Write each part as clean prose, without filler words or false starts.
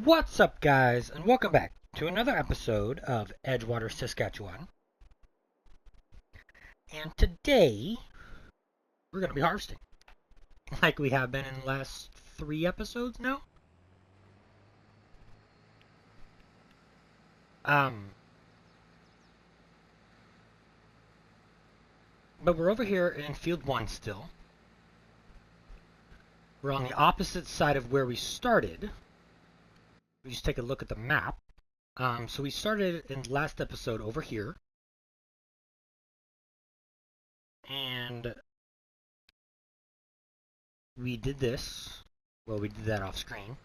What's up, guys, and welcome back to another episode of Edgewater, Saskatchewan. And today, we're going to be harvesting, like we have been in the last 3 episodes now. But we're over here in Field 1 still. We're on the opposite side of where we started. We just take a look at the map. So we started in the last episode over here. And we did this. Well, we did that off screen.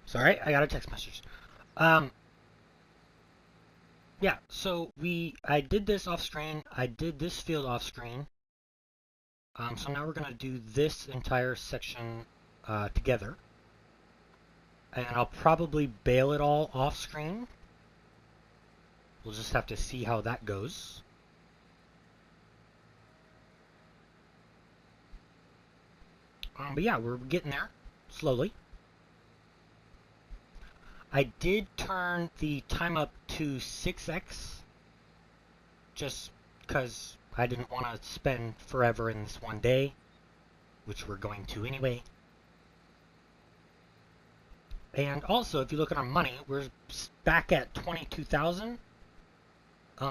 Sorry, I got a text message. Yeah, so I did this off screen. I did this field off screen. So now we're gonna do this entire section together, and I'll probably bail it all off screen. We'll just have to see how that goes. But yeah, we're getting there slowly. I did turn the time up to 6x just because I didn't want to spend forever in this one day, which we're going to anyway. And also, if you look at our money, we're back at 22,000.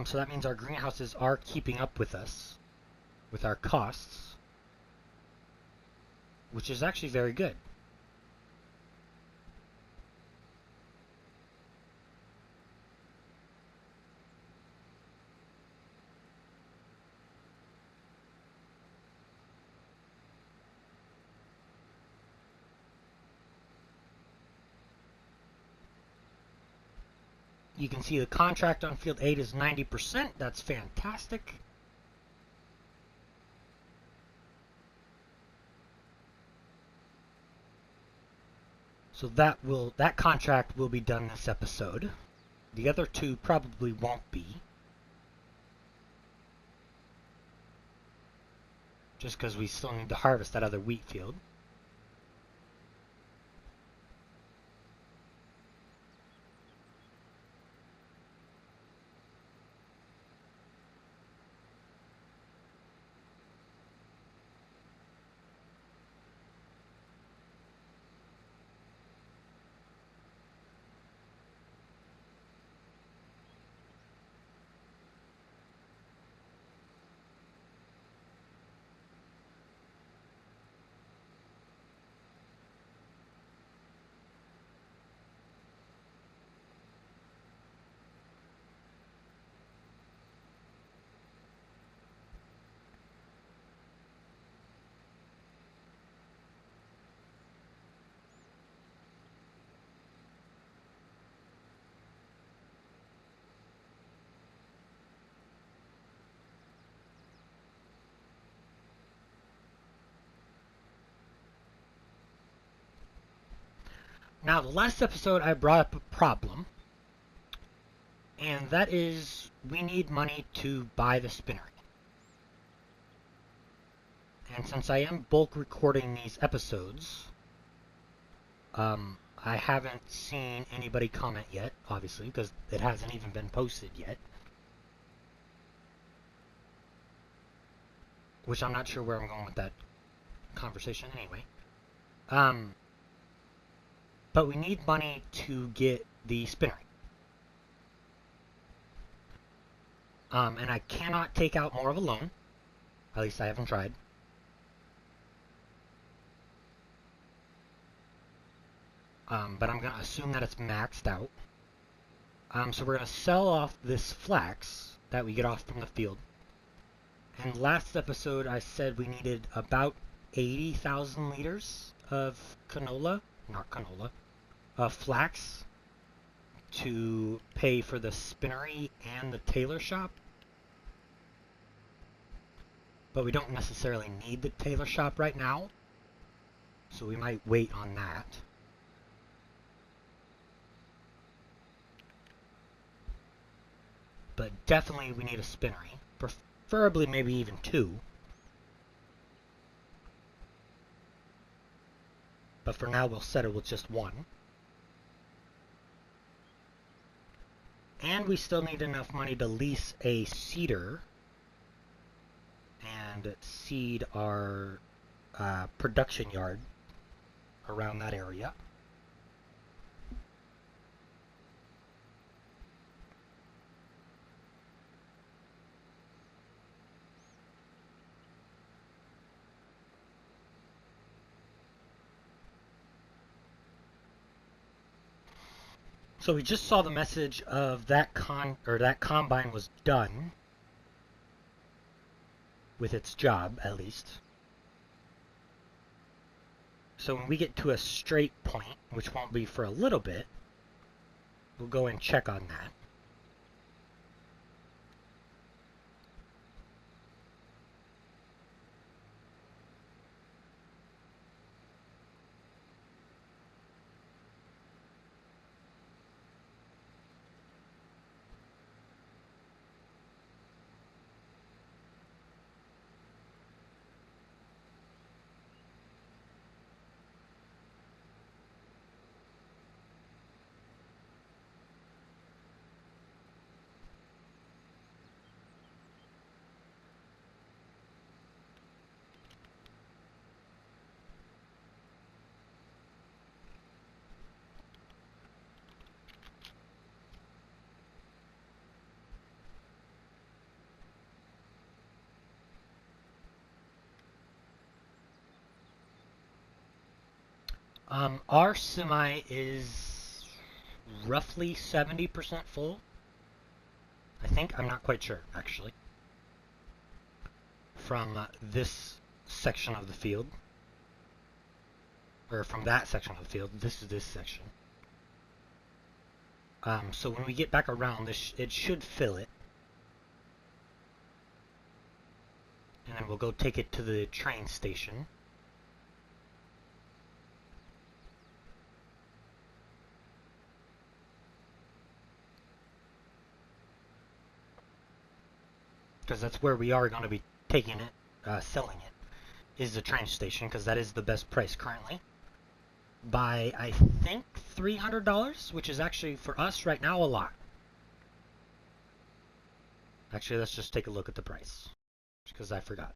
So that means our greenhouses are keeping up with us, with our costs, which is actually very good. You can see the contract on field 8 is 90%. That's fantastic. So that contract will be done this episode. The other two probably won't be. Just because we still need to harvest that other wheat field. Now, the last episode I brought up a problem, and that is we need money to buy the spinnery. And since I am bulk recording these episodes, I haven't seen anybody comment yet, obviously, because it hasn't even been posted yet. Which I'm not sure where I'm going with that conversation anyway. But we need money to get the spinnery. And I cannot take out more of a loan. At least I haven't tried. but I'm going to assume that it's maxed out. So we're going to sell off this flax that we get off from the field. And last episode I said we needed about 80,000 liters of flax to pay for the spinnery and the tailor shop. But we don't necessarily need the tailor shop right now, so we might wait on that. But definitely we need a spinnery, preferably maybe even two. But for now we'll settle with just one. And we still need enough money to lease a seeder and seed our production yard around that area. So we just saw the message of that combine was done with its job, at least. So when we get to a straight point, which won't be for a little bit, we'll go and check on that. Our semi is roughly 70% full. I think. I'm not quite sure, actually. From this section of the field. Or from that section of the field. This is this section. So when we get back around, it should fill it. And then we'll go take it to the train station. Because that's where we are going to be taking it, selling it, is the train station, because that is the best price currently. By, I think, $300, which is actually, for us right now, a lot. Actually, let's just take a look at the price, because I forgot.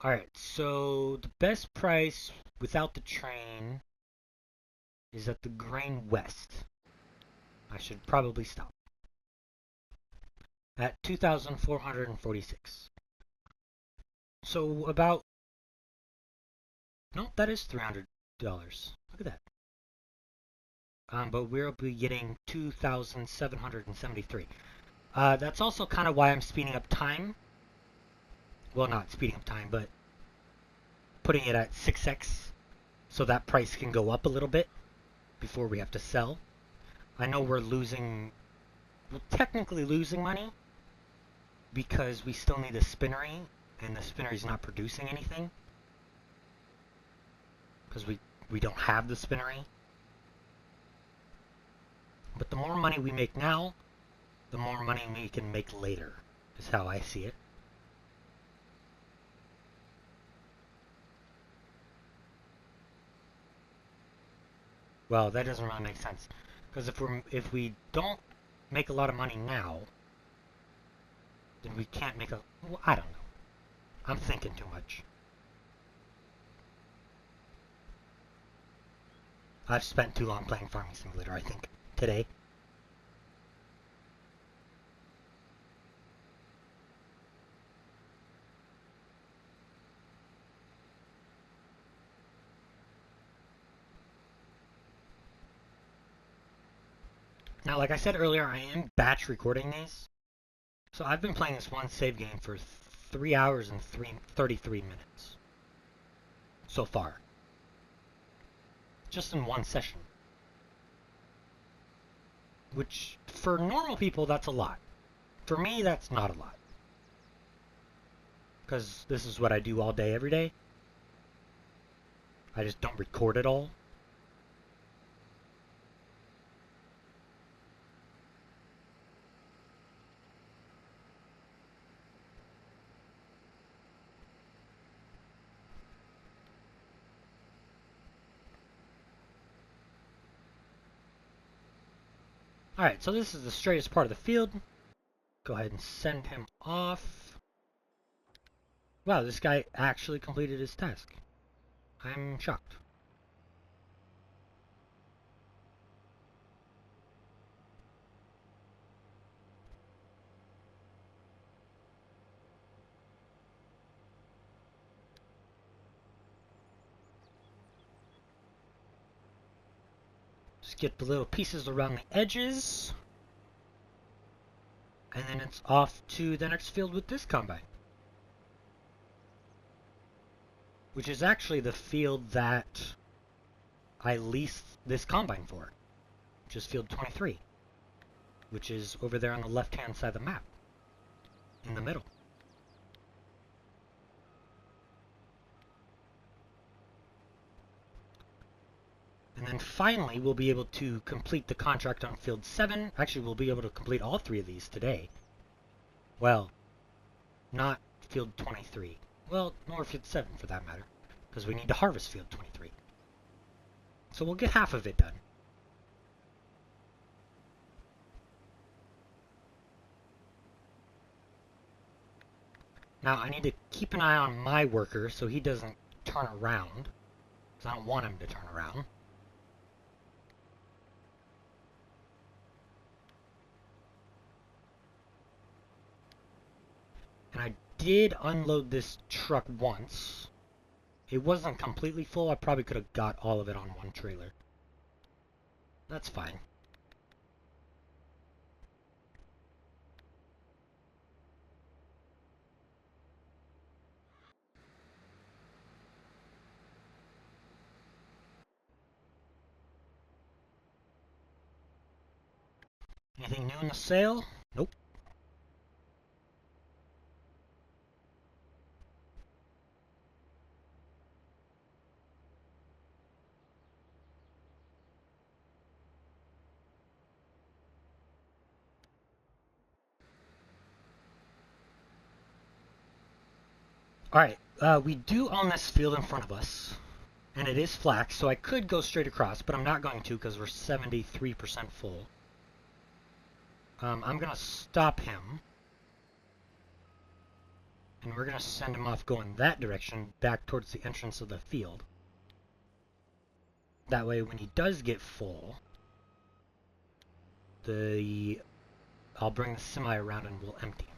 Alright, so the best price without the train is at the Grain West. I should probably stop. At $2,446. So about... No, that is $300. Look at that. But we'll be getting 2,773. That's also kind of why I'm speeding up time. Well, not speeding up time, but putting it at 6x so that price can go up a little bit before we have to sell. I know we're technically losing money because we still need a spinnery, and the spinnery's not producing anything because we don't have the spinnery. But the more money we make now, the more money we can make later, is how I see it. Well, that doesn't really make sense, because if we don't make a lot of money now, then we can't make well, I don't know. I'm thinking too much. I've spent too long playing Farming Simulator, I think, today. Now, like I said earlier, I am batch recording these. So I've been playing this one save game for 3 hours and 33 minutes. So far. Just in one session. Which, for normal people, that's a lot. For me, that's not a lot. Because this is what I do all day, every day. I just don't record it all. Alright, so this is the straightest part of the field. Go ahead and send him off. Wow, this guy actually completed his task. I'm shocked. Just get the little pieces around the edges. And then it's off to the next field with this combine. Which is actually the field that I leased this combine for. Which is field 23. Which is over there on the left-hand side of the map. In the middle. And then finally, we'll be able to complete the contract on field 7. Actually, we'll be able to complete all 3 of these today. Well, not field 23. Well, nor field 7 for that matter. Because we need to harvest field 23. So we'll get half of it done. Now, I need to keep an eye on my worker so he doesn't turn around. Because I don't want him to turn around. And I did unload this truck once. It wasn't completely full. I probably could have got all of it on one trailer. That's fine. Anything new in the sale? Nope. Alright, we do own this field in front of us. And it is flax, so I could go straight across, but I'm not going to because we're 73% full. I'm going to stop him. And we're going to send him off going that direction, back towards the entrance of the field. That way, when he does get full, I'll bring the semi around and we'll empty him.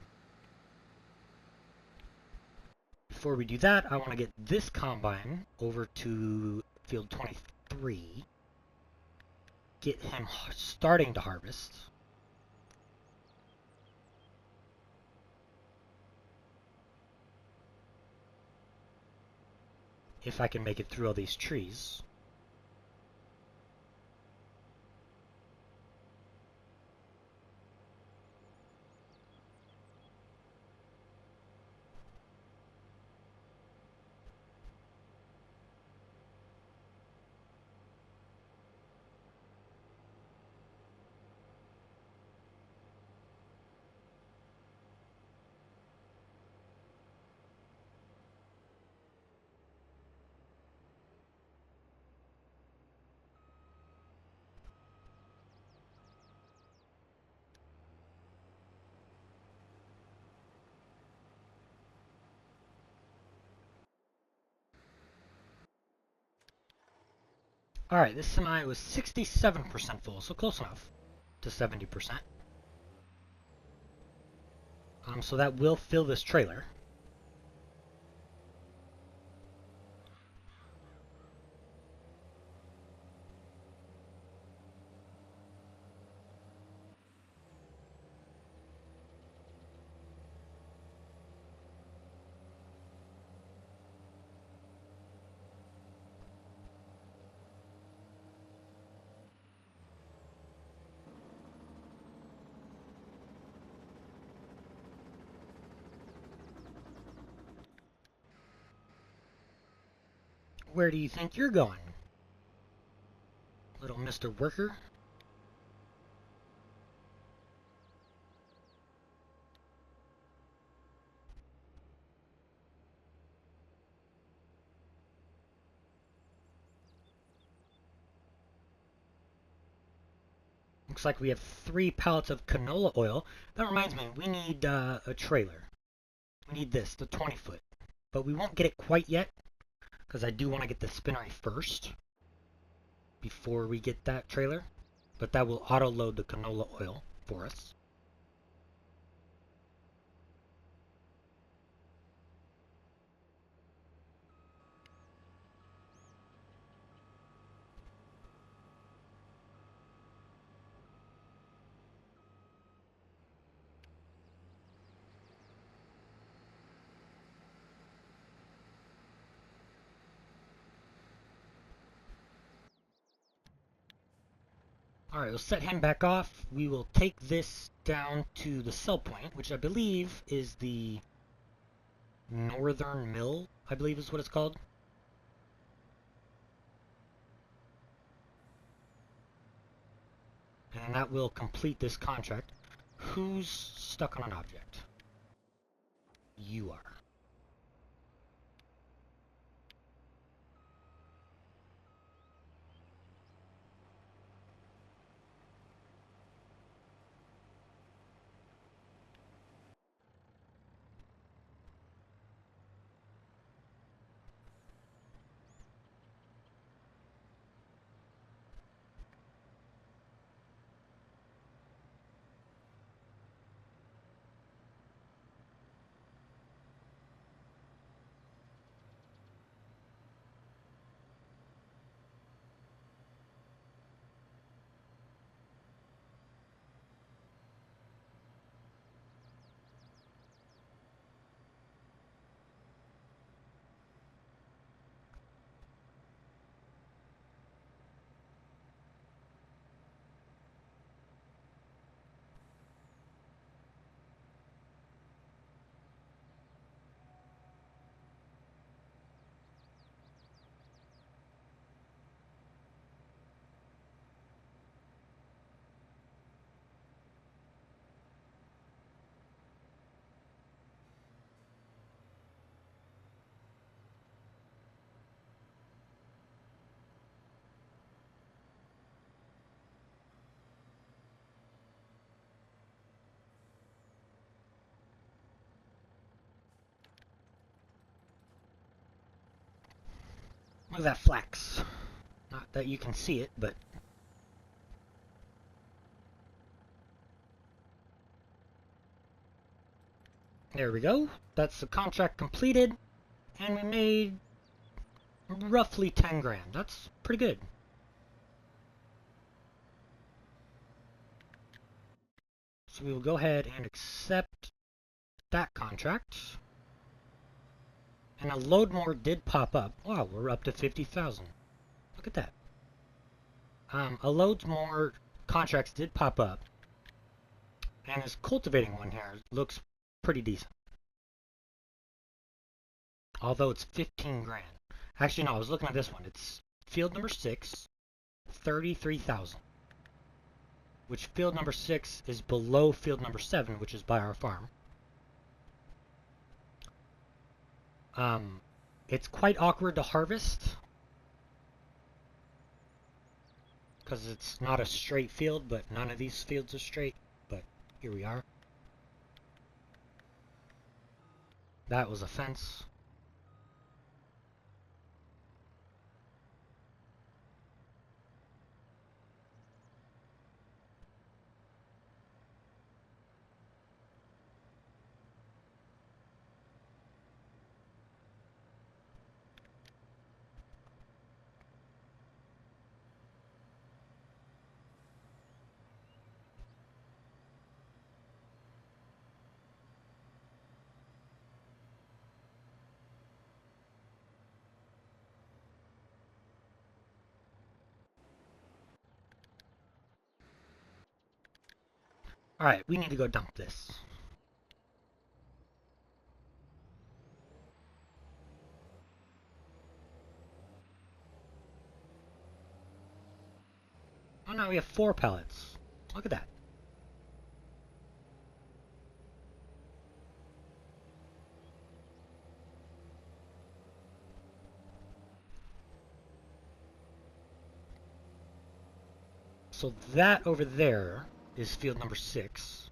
Before we do that, I want to get this combine over to field 23. Get him starting to harvest. If I can make it through all these trees. Alright, this semi was 67% full, so close enough to 70%. So that will fill this trailer. Where do you think you're going, little Mr. Worker? Looks like we have 3 pallets of canola oil. That reminds me, we need a trailer. We need this, the 20-foot. But we won't get it quite yet, because I do want to get the spinnery first before we get that trailer. But that will auto-load the canola oil for us. Alright, we'll set him back off. We will take this down to the sell point, which I believe is the Northern Mill, I believe is what it's called. And that will complete this contract. Who's stuck on an object? You are. Look at that flax. Not that you can see it, but... There we go. That's the contract completed. And we made roughly 10 grand. That's pretty good. So we will go ahead and accept that contract. And a load more did pop up. Wow, we're up to 50,000. Look at that. A load more contracts did pop up. And this cultivating one here looks pretty decent. Although it's 15 grand. Actually, no, I was looking at this one. It's field number 6, 33,000. Which field number 6 is below field number 7, which is by our farm. It's quite awkward to harvest. Because it's not a straight field, but none of these fields are straight. But here we are. That was a fence. Alright, we need to go dump this. Oh, now we have 4 pellets. Look at that. So that over there is field number 6.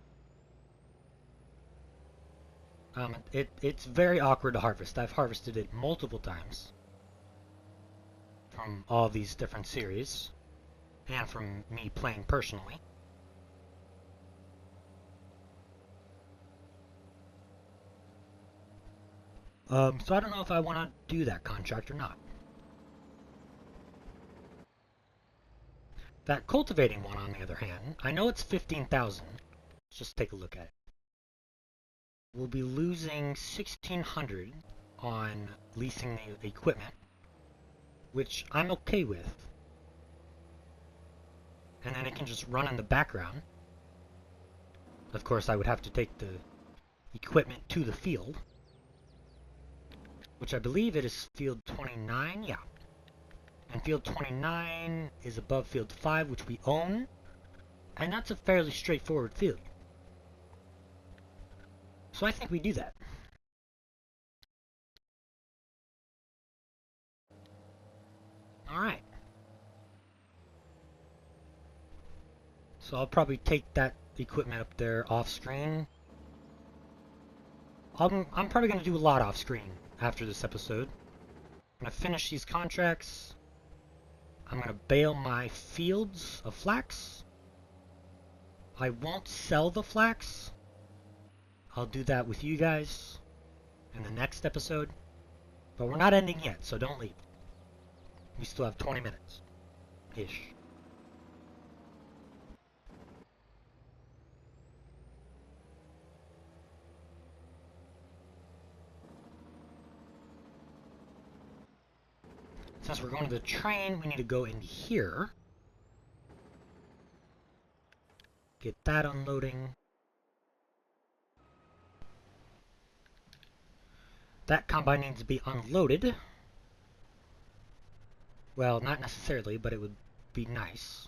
It's very awkward to harvest. I've harvested it multiple times from all these different series and from me playing personally. So I don't know if I want to do that contract or not. That cultivating one, on the other hand, I know it's 15,000. Let's just take a look at it. We'll be losing 1,600 on leasing the equipment, which I'm okay with. And then it can just run in the background. Of course, I would have to take the equipment to the field, which I believe it is field 29, yeah. And field 29 is above field 5, which we own, and that's a fairly straightforward field. So I think we do that. Alright. So I'll probably take that equipment up there off screen. I'm probably going to do a lot off screen after this episode. I'm going to finish these contracts. I'm going to bale my fields of flax. I won't sell the flax. I'll do that with you guys in the next episode. But we're not ending yet, so don't leave. We still have 20 minutes-ish. Since we're going to the train, we need to go in here. Get that unloading. That combine needs to be unloaded. Well, not necessarily, but it would be nice.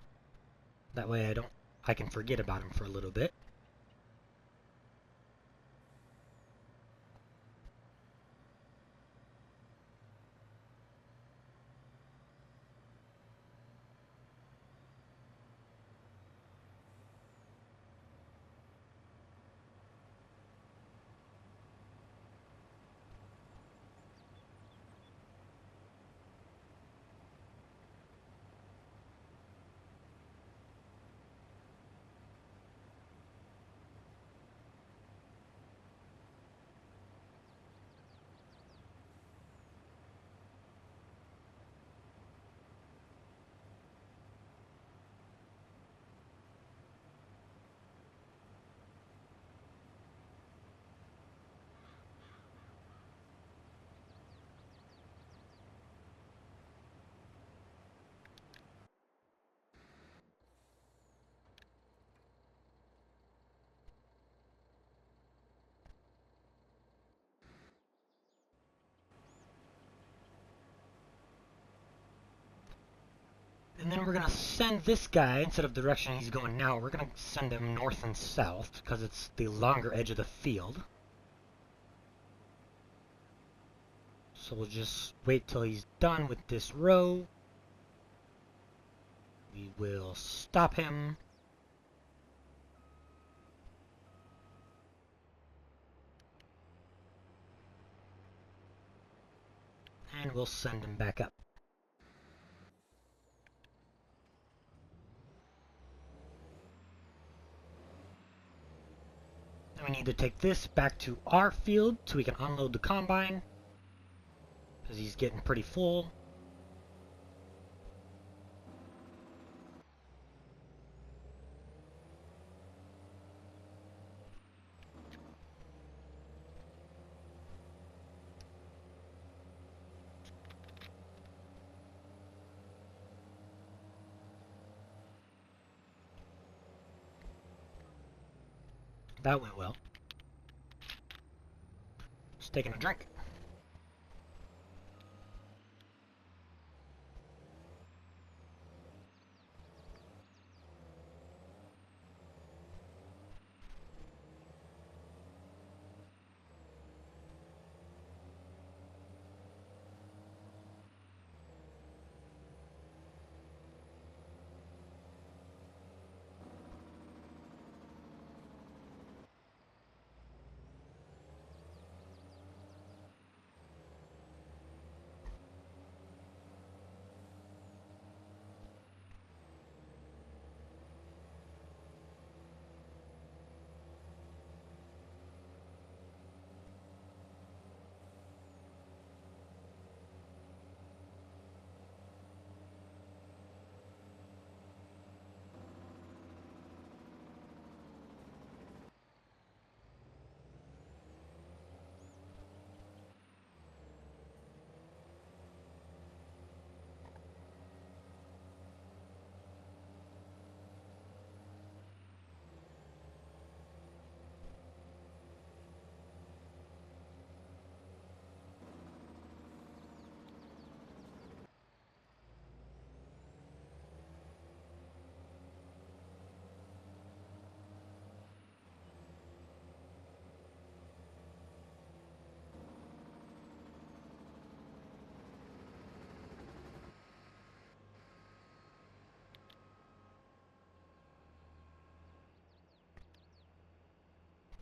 That way I can forget about him for a little bit. And then we're going to send this guy, instead of the direction he's going now, we're going to send him north and south, because it's the longer edge of the field. So we'll just wait till he's done with this row. We will stop him. And we'll send him back up. Then we need to take this back to our field so we can unload the combine, because he's getting pretty full. That went well. Just taking a drink.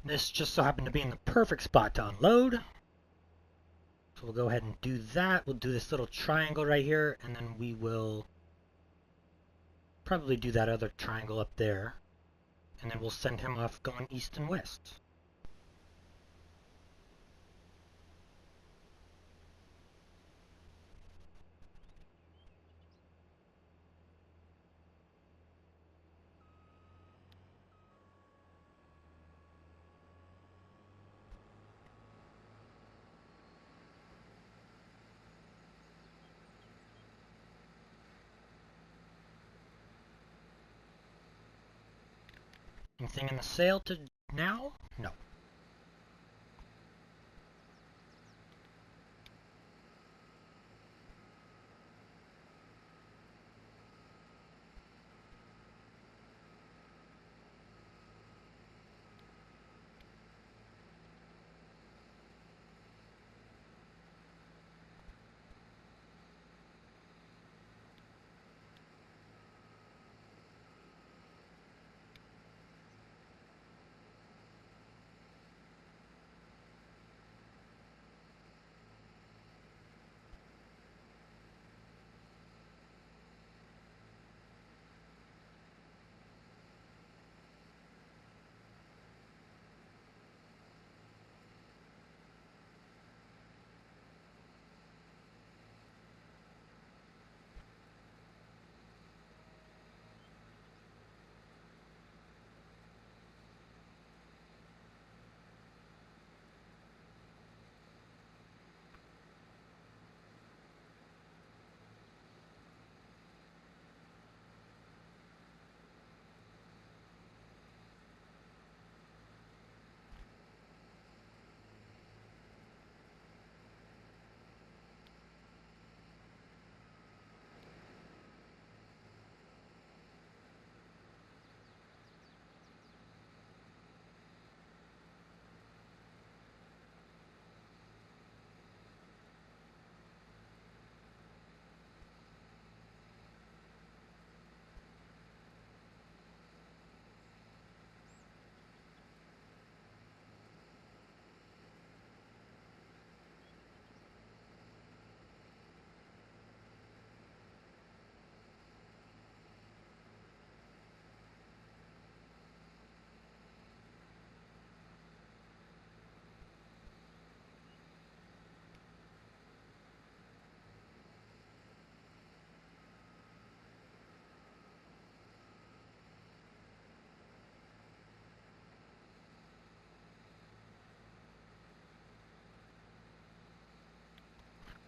This just so happened to be in the perfect spot to unload. So we'll go ahead and do that. We'll do this little triangle right here, and then we will probably do that other triangle up there. And then we'll send him off going east and west. Anything in the sale to now? No.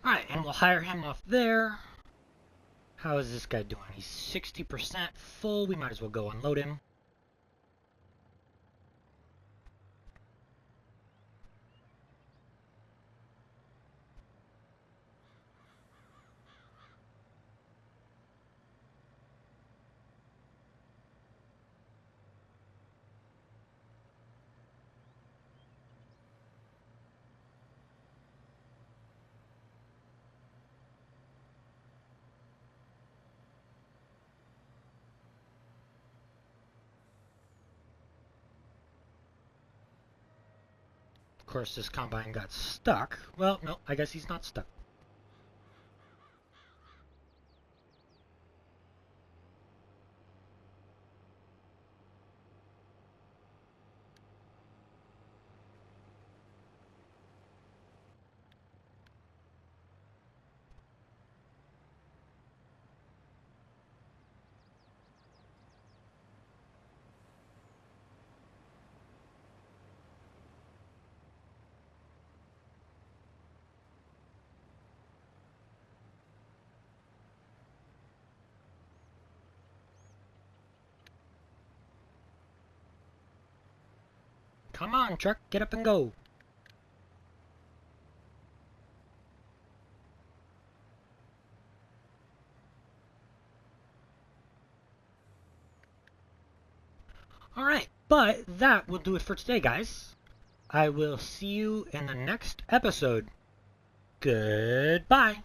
Alright, and we'll hire him off there. How is this guy doing? He's 60% full. We might as well go unload him. Of course, this combine got stuck. Well, no, I guess he's not stuck. Come on, truck, get up and go. Alright, but that will do it for today, guys. I will see you in the next episode. Goodbye.